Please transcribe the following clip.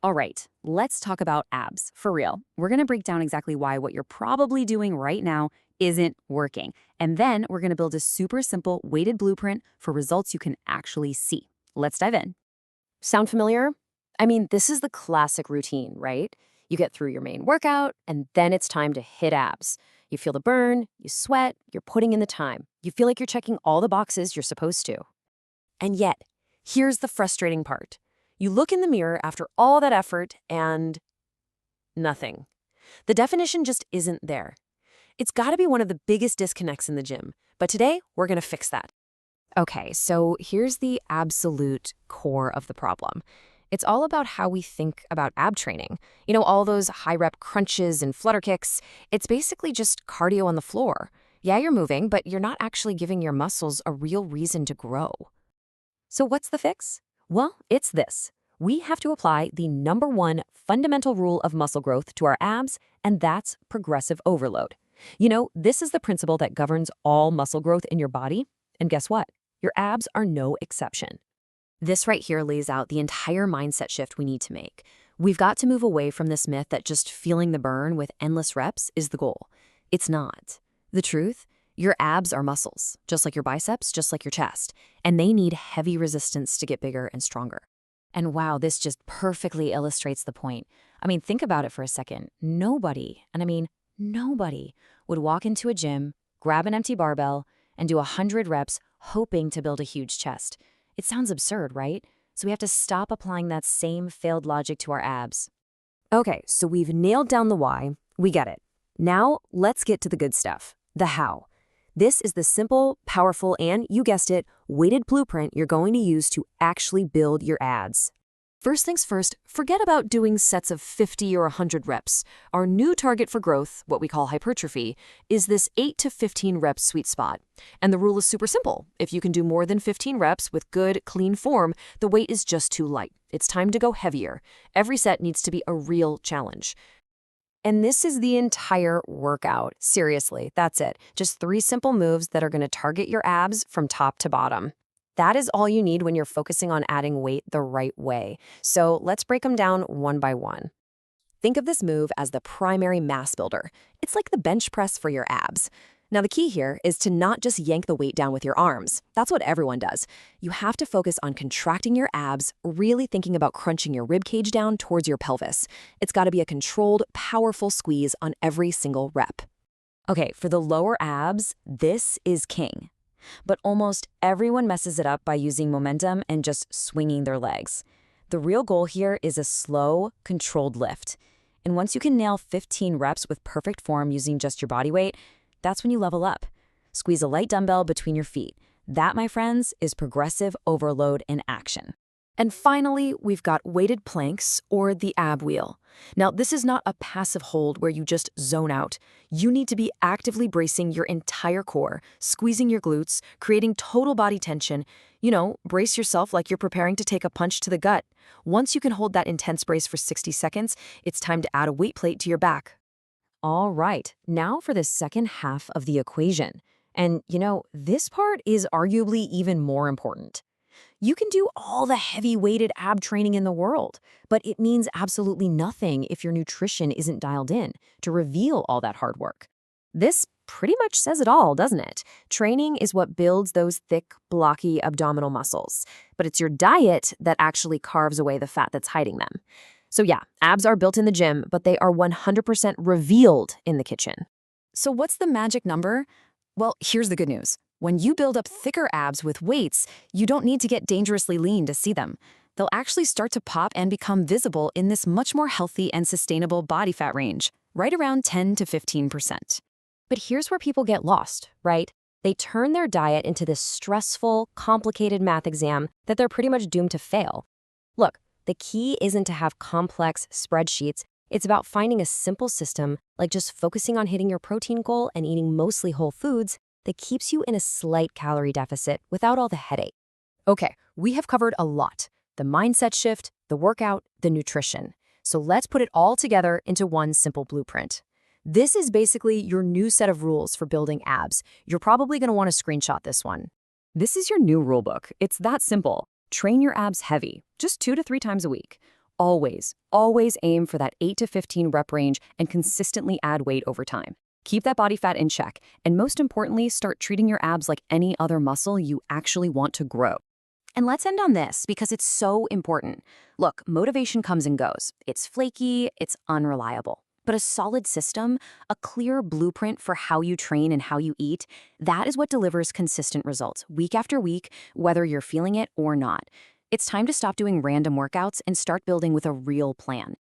All right, let's talk about abs. For real. We're going to break down exactly why what you're probably doing right now isn't working. And then we're going to build a super simple weighted blueprint for results you can actually see. Let's dive in. Sound familiar? I mean, this is the classic routine, right? You get through your main workout, and then it's time to hit abs. You feel the burn, you sweat, you're putting in the time. You feel like you're checking all the boxes you're supposed to. And yet, here's the frustrating part. You look in the mirror after all that effort and nothing. The definition just isn't there. It's got to be one of the biggest disconnects in the gym. But today, we're going to fix that. Okay, so here's the absolute core of the problem. It's all about how we think about ab training. You know, all those high rep crunches and flutter kicks. It's basically just cardio on the floor. Yeah, you're moving, but you're not actually giving your muscles a real reason to grow. So what's the fix? Well, it's this. We have to apply the number one fundamental rule of muscle growth to our abs, and that's progressive overload. You know, this is the principle that governs all muscle growth in your body. And guess what? Your abs are no exception. This right here lays out the entire mindset shift we need to make. We've got to move away from this myth that just feeling the burn with endless reps is the goal. It's not. The truth? Your abs are muscles, just like your biceps, just like your chest, and they need heavy resistance to get bigger and stronger. And wow, this just perfectly illustrates the point. I mean, think about it for a second. Nobody, and I mean nobody, would walk into a gym, grab an empty barbell, and do 100 reps hoping to build a huge chest. It sounds absurd, right? So we have to stop applying that same failed logic to our abs. Okay, so we've nailed down the why. We get it. Now, let's get to the good stuff, the how. This is the simple, powerful, and, you guessed it, weighted blueprint you're going to use to actually build your abs. First things first, forget about doing sets of 50 or 100 reps. Our new target for growth, what we call hypertrophy, is this 8 to 15 rep sweet spot. And the rule is super simple. If you can do more than 15 reps with good, clean form, the weight is just too light. It's time to go heavier. Every set needs to be a real challenge. And this is the entire workout. Seriously, that's it. Just 3 simple moves that are going to target your abs from top to bottom. That is all you need when you're focusing on adding weight the right way. So let's break them down one by one. Think of this move as the primary mass builder. It's like the bench press for your abs. Now, the key here is to not just yank the weight down with your arms. That's what everyone does. You have to focus on contracting your abs, really thinking about crunching your rib cage down towards your pelvis. It's got to be a controlled, powerful squeeze on every single rep. Okay, for the lower abs, this is king. But almost everyone messes it up by using momentum and just swinging their legs. The real goal here is a slow, controlled lift. And once you can nail 15 reps with perfect form using just your body weight, that's when you level up. Squeeze a light dumbbell between your feet. That, my friends, is progressive overload in action. And finally, we've got weighted planks, or the ab wheel. Now, this is not a passive hold where you just zone out. You need to be actively bracing your entire core, squeezing your glutes, creating total body tension. You know, brace yourself like you're preparing to take a punch to the gut. Once you can hold that intense brace for 60 seconds, it's time to add a weight plate to your back. All right, now for the second half of the equation. And, you know, this part is arguably even more important. You can do all the heavy-weighted ab training in the world, but it means absolutely nothing if your nutrition isn't dialed in to reveal all that hard work. This pretty much says it all, doesn't it? Training is what builds those thick, blocky abdominal muscles, but it's your diet that actually carves away the fat that's hiding them. So yeah, abs are built in the gym, but they are 100% revealed in the kitchen. So what's the magic number? Well, here's the good news. When you build up thicker abs with weights, you don't need to get dangerously lean to see them. They'll actually start to pop and become visible in this much more healthy and sustainable body fat range, right around 10 to 15%. But here's where people get lost, right? They turn their diet into this stressful, complicated math exam that they're pretty much doomed to fail. Look, the key isn't to have complex spreadsheets. It's about finding a simple system, like just focusing on hitting your protein goal and eating mostly whole foods, that keeps you in a slight calorie deficit without all the headache. Okay, we have covered a lot. The mindset shift, the workout, the nutrition. So let's put it all together into one simple blueprint. This is basically your new set of rules for building abs. You're probably going to want to screenshot this one. This is your new rulebook. It's that simple. Train your abs heavy, just 2 to 3 times a week. always aim for that 8 to 15 rep range and consistently add weight over time. Keep that body fat in check, and most importantly, start treating your abs like any other muscle you actually want to grow. And let's end on this because it's so important. Look, motivation comes and goes. It's flaky, it's unreliable. But a solid system, a clear blueprint for how you train and how you eat, that is what delivers consistent results week after week, whether you're feeling it or not. It's time to stop doing random workouts and start building with a real plan.